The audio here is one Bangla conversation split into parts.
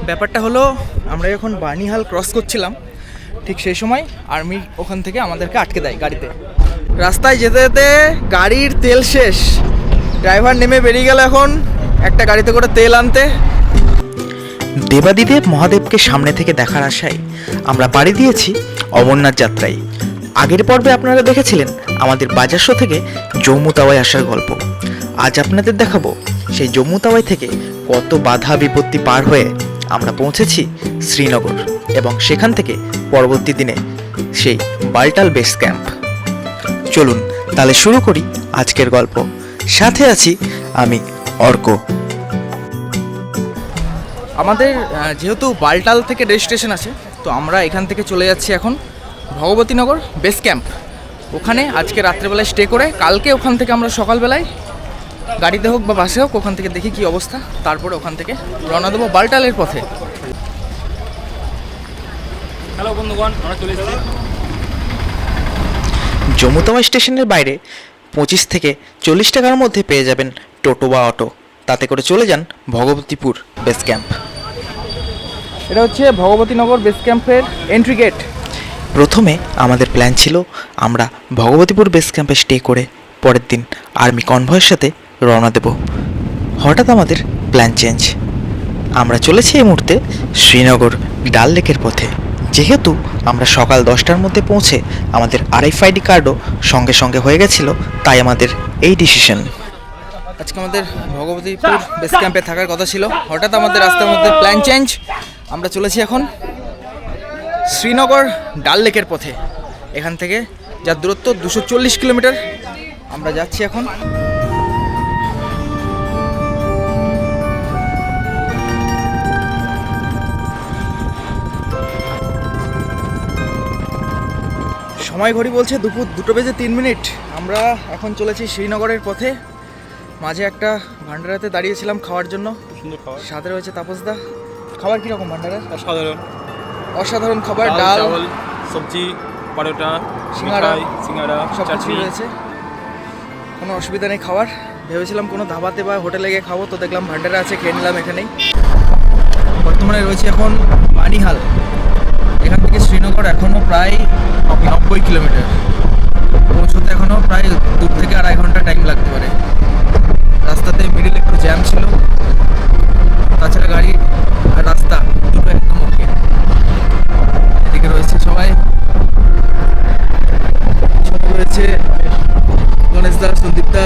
ব্যাপারটা হলো আমরা যখন বার্নিহাল ক্রস করছিলাম ঠিক সেই সময় আর্মি ওখান থেকে আমাদেরকে আটকে দেয় গাড়িতে। রাস্তায় যেতে যেতে গাড়ির তেল শেষ, ড্রাইভার নেমে বেরিয়ে গেল এখন একটা গাড়িতে করে তেল আনতে। দেবাদিদেব মহাদেবকে সামনে থেকে দেখার আশায় আমরা পাড়ি দিয়েছি অমরনাথ যাত্রায়। আগের পর্বে আপনারা দেখেছিলেন আমাদের বাজারশো থেকে জম্মু তাওয়াই আসার গল্প। আজ আপনাদের দেখাবো সেই জম্মু তাওয়াই থেকে কত বাধা বিপত্তি পার হয়ে আমরা পৌঁছেছি শ্রীনগর এবং সেখান থেকে পরবর্তী দিনে সেই বাল্টাল বেস ক্যাম্প। চলুন তাহলে শুরু করি আজকের গল্প। সাথে আছি আমি অর্ক। আমাদের যেহেতু বাল্টাল থেকে রেজিস্ট্রেশন আছে, তো আমরা এখান থেকে চলে যাচ্ছি এখন ভগবতীনগর বেস ক্যাম্প। ওখানে আজকে রাত্রেবেলায় স্টে করে কালকে ওখান থেকে আমরা সকালবেলায় গাড়িতে হোক বা বাসে হোক ওখান থেকে দেখি কী অবস্থা, তারপরে ওখান থেকে রওনা দেবো বাল্টালের পথে। হ্যালো বন্ধুগণ, আমরা চলে এসেছি জম্মু তাওয়াই স্টেশনের বাইরে 25 থেকে 40 টাকার মধ্যে পেয়ে যাবেন টোটো বা অটো, তাতে করে চলে যান ভগবতীপুর বেস ক্যাম্প। এটা হচ্ছে ভগবতীনগর বেস ক্যাম্পের এন্ট্রি গেট। প্রথমে আমাদের প্ল্যান ছিল আমরা ভগবতীপুর বেস ক্যাম্পে স্টে করে পরের দিন আর্মি কনভয়ের সাথে রওনা দেব। হঠাৎ আমাদের প্ল্যান চেঞ্জ। আমরা চলেছি এই মুহূর্তে শ্রীনগর ডাল লেকের পথে। যেহেতু আমরা সকাল 10টার মধ্যে পৌঁছে আমাদের RFID কার্ডও সঙ্গে সঙ্গে হয়ে গেছিল, তাই আমাদের এই ডিসিশন। আজকে আমাদের ভগবতীপুর বেস ক্যাম্পে থাকার কথা ছিল, হঠাৎ আমাদের রাস্তার মধ্যে প্ল্যান চেঞ্জ। আমরা চলেছি এখন শ্রীনগর ডাল লেকের পথে। এখান থেকে যার দূরত্ব 240 কিলোমিটার। আমরা যাচ্ছি এখন। সময় ঘড়ি বলছে দুপুর 2:03। আমরা এখন চলেছি শ্রীনগরের পথে। মাঝে একটা ভান্ডারাতে দাঁড়িয়েছিলাম খাওয়ার জন্য, সুন্দর খাবার। সাথে রয়েছে তাপসদা। খাবার কীরকম ভান্ডারের? অসাধারণ খাবার, ডাল, চাওয়াল, সবজি, পরোটা, সিঙ্গাড়া সব চাটনি কিছুই রয়েছে। কোনো অসুবিধা নেই খাওয়ার। ভেবেছিলাম কোনো ধাবাতে বা হোটেলে গিয়ে খাবো, তো দেখলাম ভান্ডারা আছে, খেয়ে নিলাম এখানেই। বর্তমানে রয়েছে এখন বানিহাল। এখান থেকে শ্রীনগর এখনও প্রায় 90 কিলোমিটার। পৌঁছতে এখনও প্রায় 2 থেকে 2.5 ঘন্টা টাইম লাগতে পারে। রাস্তাতে মিডিল একটু জ্যাম ছিল, তাছাড়া গাড়ি আর রাস্তা দুটো একদম ওকে। এদিকে রয়েছে সবাই, রয়েছে গণেশ দা, সন্দীপ দা।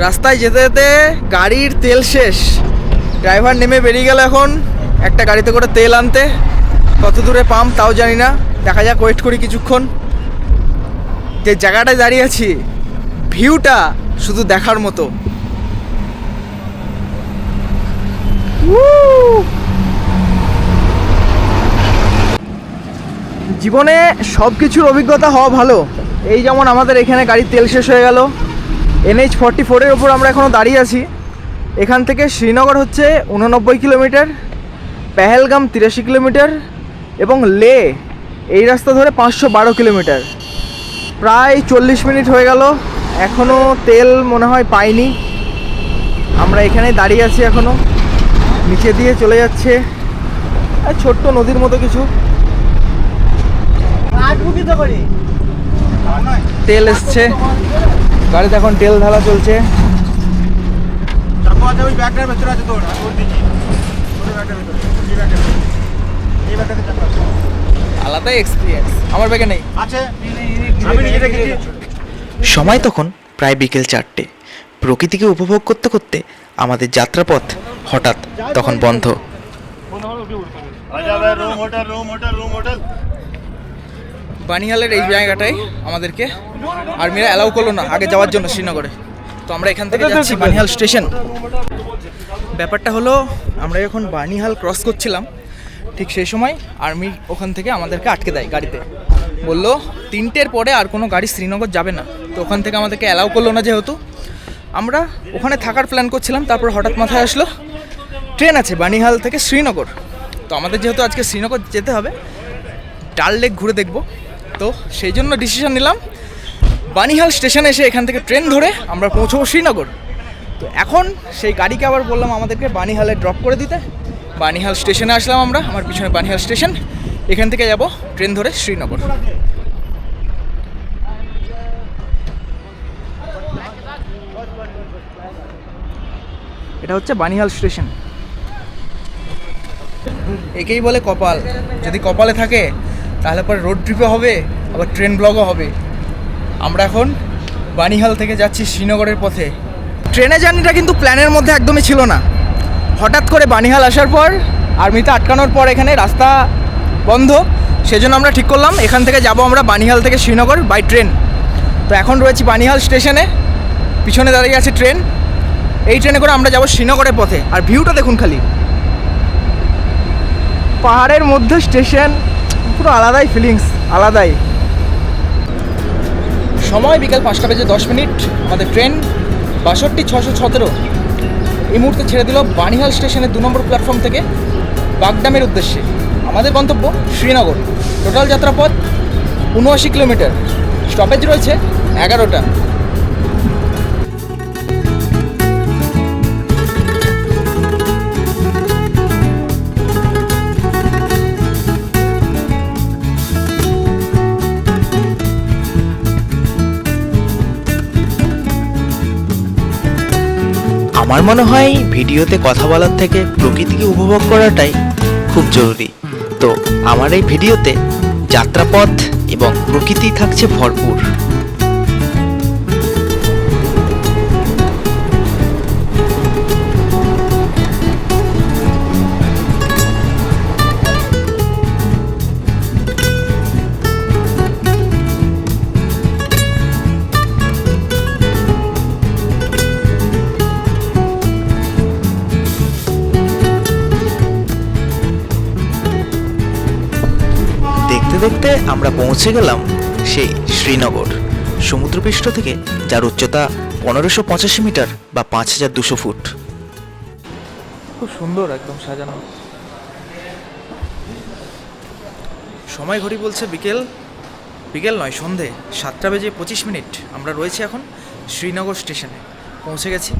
রাস্তায় যেতে যেতে গাড়ির তেল শেষ, ড্রাইভার নেমে বেরিয়ে গেল এখন একটা গাড়িতে করে তেল আনতে। কত দূরে পাম্প তাও জানি না, দেখা যাক, ওয়েট করি কিছুক্ষণ। যে জায়গাটায় দাঁড়িয়ে আছি ভিউটা শুধু দেখার মতো। জীবনে সব কিছুর অভিজ্ঞতা হওয়া ভালো। এই যেমন আমাদের এখানে গাড়ির তেল শেষ হয়ে গেল। NH-44-এর ওপর আমরা এখনও দাঁড়িয়ে আছি। এখান থেকে শ্রীনগর হচ্ছে 89 কিলোমিটার, পেহেলগাম 83 কিলোমিটার এবং লে এই রাস্তা ধরে 512 কিলোমিটার। প্রায় 40 মিনিট হয়ে গেল, এখনও তেল মনে হয় পাইনি। আমরা এখানে দাঁড়িয়ে আছি এখনও। নিচে দিয়ে চলে যাচ্ছে ছোট্ট নদীর মতো কিছু। তেল এসছে গাড়িতে, এখন তেল ঢালা চলছে। আলাদাই এক্সপিরিয়েন্স, আমার ব্যাগে নেই। সময় তখন প্রায় বিকেল 4টে। প্রকৃতিকে উপভোগ করতে করতে আমাদের যাত্রাপথ হঠাৎ তখন বন্ধ। বানিহালের এই জায়গাটায় আমাদেরকে আর্মিরা অ্যালাউ করলো না আগে যাওয়ার জন্য শ্রীনগরে, তো আমরা এখান থেকে যাচ্ছি বানিহাল স্টেশন। ব্যাপারটা হলো আমরা যখন বানিহাল ক্রস করছিলাম ঠিক সেই সময় আর্মি ওখান থেকে আমাদেরকে আটকে দেয় গাড়িতে। বললো 3টের পরে আর কোনো গাড়ি শ্রীনগর যাবে না, তো ওখান থেকে আমাদেরকে অ্যালাউ করলো না। যেহেতু আমরা ওখানে থাকার প্ল্যান করছিলাম, তারপর হঠাৎ মাথায় আসলো ট্রেন আছে বানিহাল থেকে শ্রীনগর। তো আমাদের যেহেতু আজকে শ্রীনগর যেতে হবে, ডাল লেক ঘুরে দেখব, তো সেই জন্য ডিসিশন নিলাম বানিহাল স্টেশনে এসে এখান থেকে ট্রেন ধরে আমরা পৌঁছবো শ্রীনগর। তো এখন সেই গাড়িকে আবার বললাম আমাদেরকে বানিহালে ড্রপ করে দিতে। বানিহাল স্টেশনে আসলাম আমরা, আমার পিছনে বানিহাল স্টেশন। এখান থেকে যাব ট্রেন ধরে শ্রীনগর। এটা হচ্ছে বানিহাল স্টেশন। একেই বলে কপাল, যদি কপালে থাকে তাহলে পরে রোড ট্রিপে হবে, আবার ট্রেন ব্লগও হবে। আমরা এখন বানিহাল থেকে যাচ্ছি শ্রীনগরের পথে। ট্রেনে জার্নিটা কিন্তু প্ল্যানের মধ্যে একদমই ছিল না। হঠাৎ করে বানিহাল আসার পর আর্মিতে আটকানোর পর এখানে রাস্তা বন্ধ, সেজন্য আমরা ঠিক করলাম এখান থেকে যাব আমরা বানিহাল থেকে শ্রীনগর বাই ট্রেন। তো এখন রয়েছি বানিহাল স্টেশনে, পিছনে দাঁড়িয়ে আছে ট্রেন। এই ট্রেনে করে আমরা যাব শ্রীনগরের পথে। আর ভিউটা দেখুন খালি, পাহাড়ের মধ্যে স্টেশন, পুরো আলাদাই ফিলিংস, আলাদাই। সময় বিকাল 5:10। আমাদের ট্রেন 62-617 এই মুহূর্তে ছেড়ে দিল বানিহাল স্টেশনের 2 নম্বর প্ল্যাটফর্ম থেকে বাগডামের উদ্দেশ্যে। আমাদের গন্তব্য শ্রীনগর। টোটাল যাত্রাপথ 79 কিলোমিটার, স্টপেজ রয়েছে 11টা। আমার মনে হয় ভিডিওতে কথা বলার থেকে প্রকৃতিকে উপভোগ করাটাই খুব জরুরি। তো আমার এই ভিডিওতে যাত্রাপথ এবং প্রকৃতি থাকছে ভরপুর। দেখতে দেখতে আমরা পৌঁছে গেলাম সেই শ্রীনগর, সমুদ্রপৃষ্ঠ থেকে যার উচ্চতা 1585 মিটার বা 5200 ফুট। খুব সুন্দর একদম সাজানো। সময় ঘড়ি বলছে বিকেল নয়, সন্ধে 7:25। আমরা রয়েছি এখন শ্রীনগর স্টেশনে, পৌঁছে গেছি।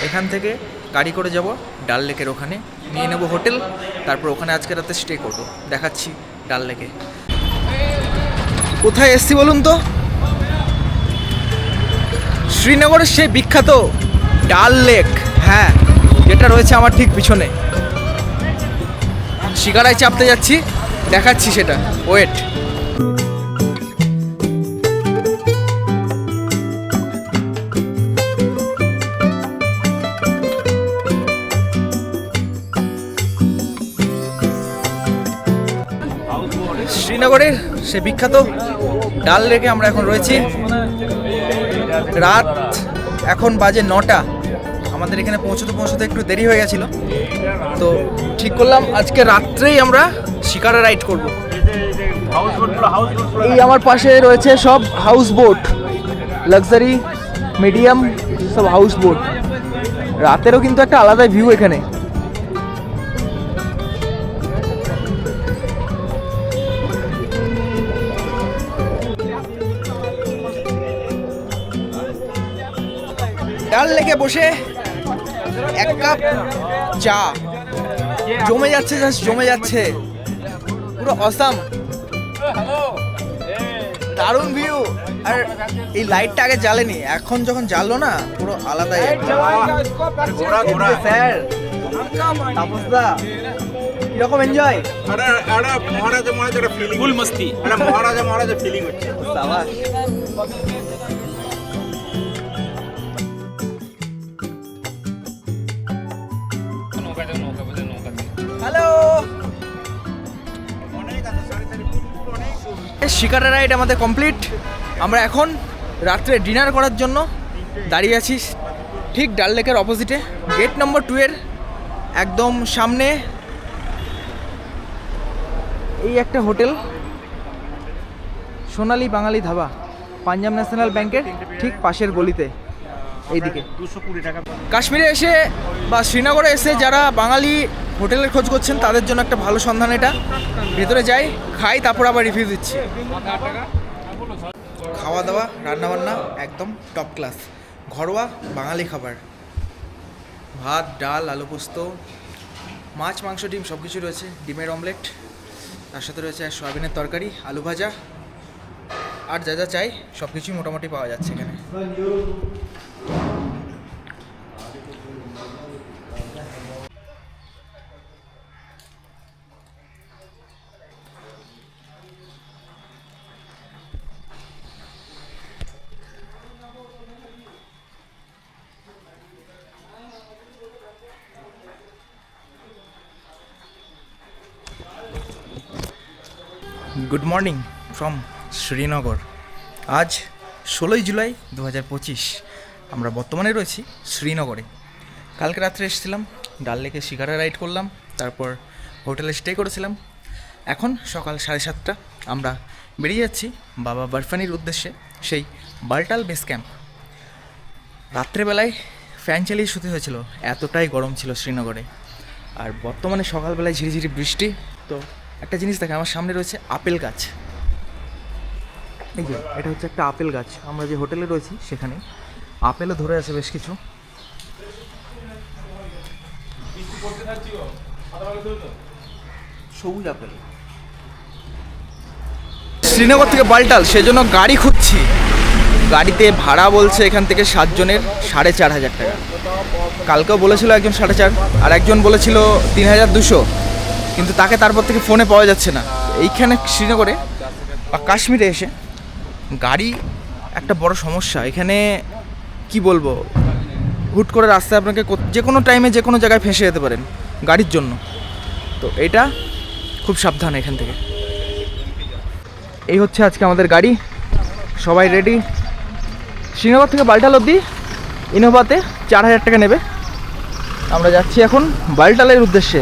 এখান থেকে গাড়ি করে যাব ডাল লেকের ওখানে, নিয়ে নেব হোটেল, তারপর ওখানে আজকে রাতে স্টে করব। দেখাচ্ছি ডাল লেকে। কোথায় এসছি বলুন তো? শ্রীনগরের সেই বিখ্যাত ডাল লেক, হ্যাঁ, যেটা রয়েছে আমার ঠিক পিছনে। শিকারায় চাপতে যাচ্ছি, দেখাচ্ছি সেটা, ওয়েট। শ্রীনগরের সে বিখ্যাত ডাল লেকে আমরা এখন রয়েছি। রাত এখন বাজে 9টা। আমাদের এখানে পৌঁছতে একটু দেরি হয়ে গেছিল, তো ঠিক করলাম আজকে রাত্রেই আমরা শিকারা রাইড করব। এই আমার পাশে রয়েছে সব হাউস বোট, লাক্সারি, মিডিয়াম, সব হাউস বোট। রাতেরও কিন্তু একটা আলাদা ভিউ এখানে। ডাল লেকে বসে এক কাপ চা, জমে যাচ্ছে, জাস্ট জমে যাচ্ছে, পুরো অসাম, দারুণ ভিউ। আর এই লাইটটা আগে জ্বালেনি, এখন যখন জ্বাললো না পুরো আলাদাই। স্যার তাপসদা কিরকম এনজয়? ফুল মস্তি। মহারাজা ফিলিং হচ্ছে। সাবাস। হ্যালো, শিকারা রাইড আমাদের কমপ্লিট। আমরা এখন রাত্রে ডিনার করার জন্য দাঁড়িয়ে আছি ঠিক ডাল লেকের অপোজিটে, গেট নম্বর 2 এর একদম সামনে। এই একটা হোটেল, সোনালী বাঙালি ধাবা, পাঞ্জাব ন্যাশনাল ব্যাংকের ঠিক পাশের গলিতে এইদিকে। 220 টাকা। কাশ্মীরে এসে বা শ্রীনগরে এসে যারা বাঙালি হোটেলের খোঁজ করছেন তাদের জন্য একটা ভালো সন্ধান এটা। ভেতরে যাই, খাই, তারপর আবার রিভিউ দিচ্ছি। খাওয়া দাওয়া, রান্নাবান্না একদম টপ ক্লাস, ঘরোয়া বাঙালি খাবার। ভাত, ডাল, আলু পোস্ত, মাছ, মাংস, ডিম সব কিছু রয়েছে। ডিমের অমলেট, তার সাথে রয়েছে সয়াবিনের তরকারি, আলু ভাজা, আর যা যা চাই সব কিছুই মোটামুটি পাওয়া যাচ্ছে এখানে। Good morning from Srinagar. আজ 16ই জুলাই 2025। আমরা বর্তমানে রয়েছি শ্রীনগরে। কালকে রাত্রে এসেছিলাম, ডাল লেকে শিকারা রাইড করলাম, তারপর হোটেলে স্টে করেছিলাম। এখন সকাল 7:30 আমরা বেরিয়ে যাচ্ছি বাবা বরফানির উদ্দেশ্যে, সেই বাল্টাল বেস ক্যাম্প। রাত্রেবেলায় ফ্যান চালিয়ে শুতে হয়েছিল, এতটাই গরম ছিল শ্রীনগরে। আর বর্তমানে সকালবেলায় ঝিরিঝিরি বৃষ্টি। তো একটা জিনিস দেখে, আমার সামনে রয়েছে আপেল গাছ। এই যে এটা হচ্ছে একটা আপেল গাছ। আমরা যে হোটেলে রয়েছি সেখানে আপেলও ধরে আছে বেশ কিছু। সবুজ আপেল। শ্রীনগর থেকে বাল্টাল, সেজন্য গাড়ি খুঁজছি। গাড়িতে ভাড়া বলছে এখান থেকে 7 জনের 4,500 টাকা। কালকেও বলেছিল একজন 4,500, আর একজন বলেছিল 3,200, কিন্তু তাকে তারপর থেকে ফোনে পাওয়া যাচ্ছে না। এইখানে শ্রীনগরে বা কাশ্মীরে এসে গাড়ি একটা বড় সমস্যা। এখানে কি বলবো, হুট করে রাস্তায় আপনাকে যে কোনো টাইমে যে কোনো জায়গায় ফেঁসে যেতে পারেন গাড়ির জন্য। তো এটা খুব সাবধান এখান থেকে। এই হচ্ছে আজকে আমাদের গাড়ি, সবাই রেডি। শ্রীনগর থেকে বাল্টাল অবধি ইনোভাতে 4,000 টাকা নেবে। আমরা যাচ্ছি এখন বাল্টালের উদ্দেশ্যে।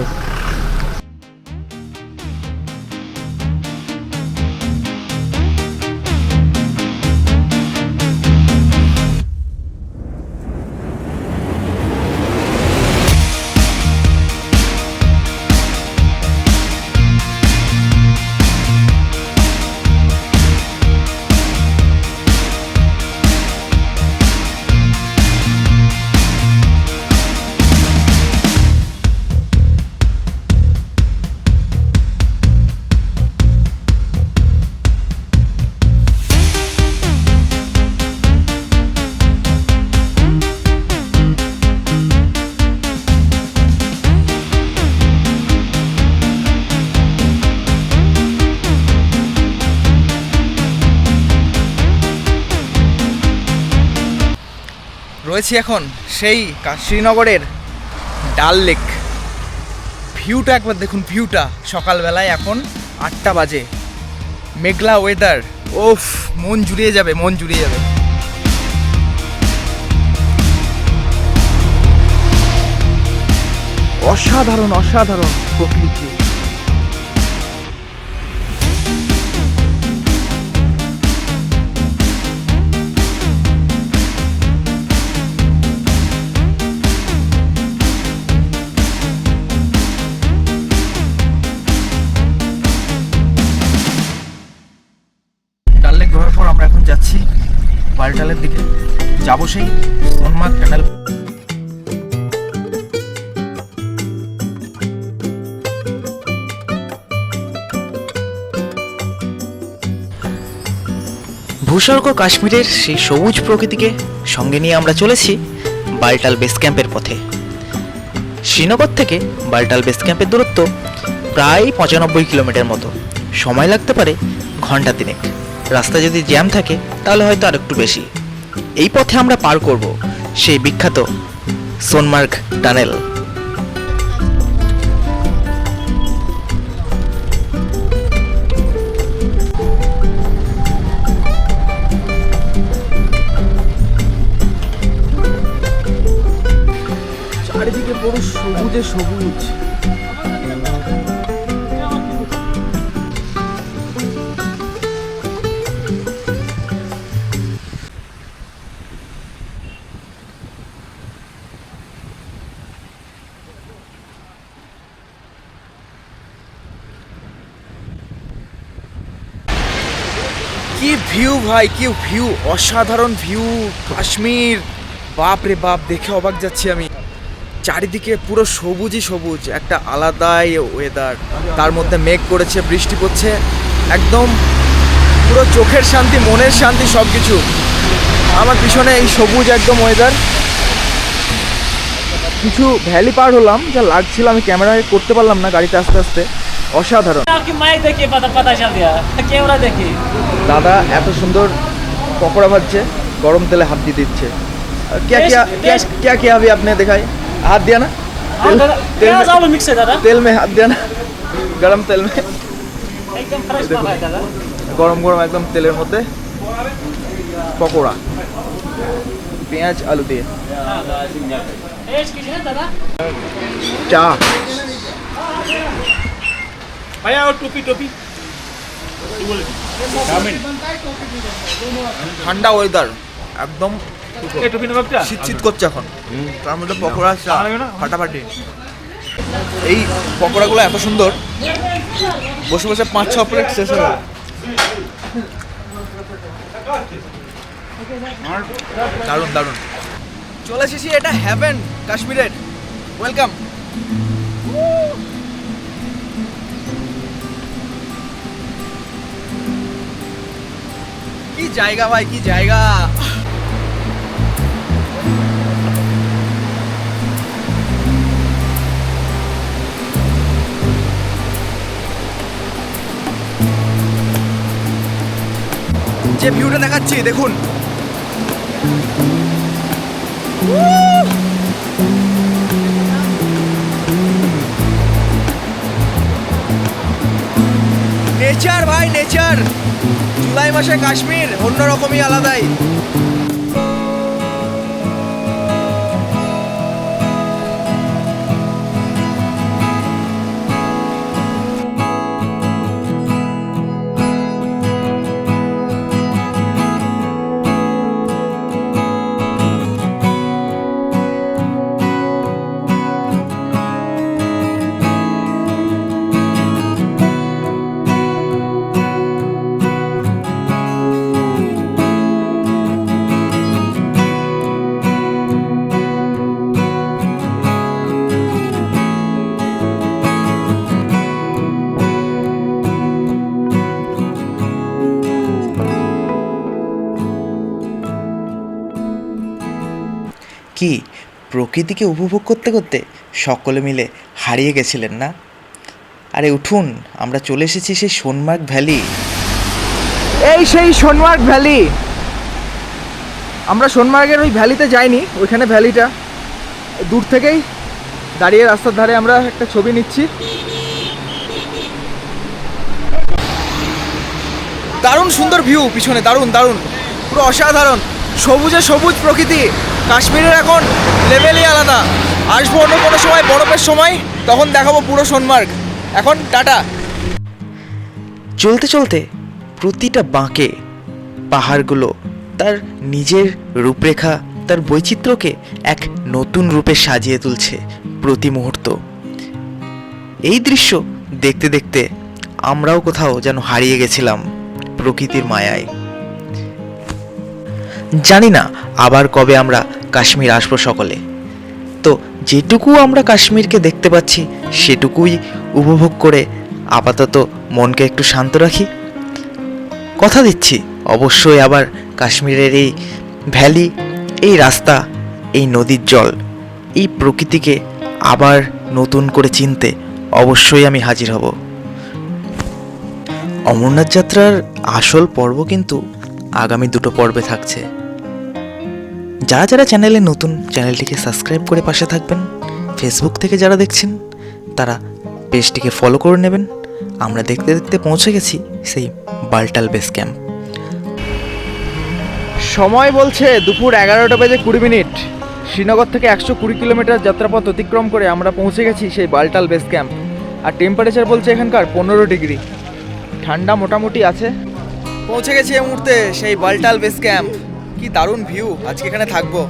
রয়েছি এখন সেই শ্রীনগরের ডাল লেক। ভিউটা একবার দেখুন, ভিউটা সকালবেলায়। এখন 8টা বাজে, মেঘলা ওয়েদার। ওফ, মন জুড়িয়ে যাবে, মন জুড়িয়ে যাবে। অসাধারণ অসাধারণ প্রকৃতি। ডাল লেক ঘোরার পর আমরা এখন যাচ্ছি বাল্টালের দিকে, যাবো সেই সোনমার্গ টানেল। ভূস্বর্গ কাশ্মীরের সেই সবুজ প্রকৃতিকে সঙ্গে নিয়ে আমরা চলেছি বাল্টাল বেস ক্যাম্পের পথে। শ্রীনগর থেকে বাল্টাল বেস ক্যাম্পের দূরত্ব প্রায় 95 কিলোমিটার মতো। সময় লাগতে পারে ঘন্টা 3। রাস্তা যদি জ্যাম থাকে তাহলে হয়তো আর একটু বেশি। এই পথে আমরা পার করব সেই বিখ্যাত সোনমার্গ টানেল। চারিদিকে পুরো সবুজে সবুজ। কি ভিউ ভাই, কি ভিউ, অসাধারণ ভিউ। কাশ্মীর, বাপ রে বাপ, দেখে অবাক যাচ্ছি আমি। চারিদিকে পুরো সবুজই সবুজ, একটা আলাদাই ওয়েদার। তার মধ্যে মেঘ করেছে, বৃষ্টি পড়ছে, একদম পুরো চোখের শান্তি, মনের শান্তি, সব কিছু। আমার পিছনে এই সবুজ একদম ওয়েদার। কিছু ভ্যালি পার হলাম, যা লাগছিল আমি ক্যামেরায় করতে পারলাম না গাড়িতে আস্তে আস্তে। অসাধারণ। आपकी माइक देखिए पता चल गया कैमरा देखिए দাদা এত সুন্দর পকোড়া ভাজছে, গরম তেলে হাত দিয়ে দিচ্ছে। क्या क्या क्या क्या किया अभी आपने दिखाई? हाथ दिया ना? प्याज आलू मिक्स है दादा तेल में हाथ दिया ना? गरम तेल में एकदम फ्रेश माल है दादा গরম গরম একদম তেলের মধ্যে পকোড়া, পেঁয়াজ আলু দিয়ে टेस्ट कीजिए दादा চা। भैया और टोपी टोपी ঠান্ডা ওয়েদার, একদম ये टोपी नमक क्या শীত শীত করছে এখন। তার মধ্যে পকোড়া, চা, ফাটাফাটি। এই পকোড়াগুলো এত সুন্দর, বসে বসে 5-6 প্লেট শেষ হয়ে গেল। দারুণ দারুণ। চলে এসেছি, এটা হ্যাভেন কাশ্মীরের। ওয়েলকাম। কি জায়গা ভাই, কি জায়গা। যে ভিউটা দেখাচ্ছি দেখুন, নেচার ভাই, নেচার। জুলাই মাসে কাশ্মীর অন্যরকমই, আলাদাই। কি প্রকৃতিকে উপভোগ করতে করতে সকলে মিলে হারিয়ে গেছিলেন না? আরে উঠুন, আমরা চলে এসেছি সেই সোনমার্গ ভ্যালি। এই সেই সোনমার্গ ভ্যালি। আমরা সোনমার্গের ওই ভ্যালিতে যাইনি, ওইখানে ভ্যালিটা দূর থেকেই দাঁড়িয়ে রাস্তার ধারে আমরা একটা ছবি নিচ্ছি। দারুণ সুন্দর ভিউ পিছনে, দারুণ দারুণ, পুরো অসাধারণ। সবুজে সবুজ প্রকৃতি। কাশ্মীরের এখন লেভেলই আলাদা। আসবো অন্য কোনো সময়, বরফের সময়, তখন দেখাবো পুরো সোনমার্গ। এখন টাটা। চলতে চলতে প্রতিটা বাঁকে পাহাড়গুলো তার নিজের রূপরেখা, তার বৈচিত্র্যকে এক নতুন রূপে সাজিয়ে তুলছে প্রতি মুহূর্ত। এই দৃশ্য দেখতে দেখতে আমরাও কোথাও যেন হারিয়ে গেছিলাম প্রকৃতির মায়ায়। জানি না আবার কবে আমরা কাশ্মীর আসবো সকলে। তো যেটুকু আমরা কাশ্মীরকে দেখতে পাচ্ছি সেটুকুই উপভোগ করে আপাতত মনকে একটু শান্ত রাখি। কথা দিচ্ছি অবশ্যই আবার কাশ্মীরের এই ভ্যালি, এই রাস্তা, এই নদীর জল, এই প্রকৃতিকে আবার নতুন করে চিনতে অবশ্যই আমি হাজির হব। অমরনাথ যাত্রার আসল পর্ব কিন্তু আগামী 2 পর্বে থাকছে। যারা যারা চ্যানেলে নতুন, চ্যানেলটিকে সাবস্ক্রাইব করে পাশে থাকবেন। ফেসবুক থেকে যারা দেখছেন তারা পেজটিকে ফলো করে নেবেন। আমরা দেখতে দেখতে পৌঁছে গেছি সেই বালটাল বেস ক্যাম্প। সময় বলছে দুপুর 11:20 শ্রীনগর থেকে 120 কিলোমিটার যাত্রাপথ অতিক্রম করে আমরা পৌঁছে গেছি সেই বালটাল বেস ক্যাম্প। আর টেম্পারেচার বলছে এখানকার 15 ডিগ্রি, ঠান্ডা মোটামুটি আছে। পৌঁছে গেছি এই মুহূর্তে সেই বালটাল বেস ক্যাম্প। কি দারুণ ভিউ, আজকে এখানে থাকবো।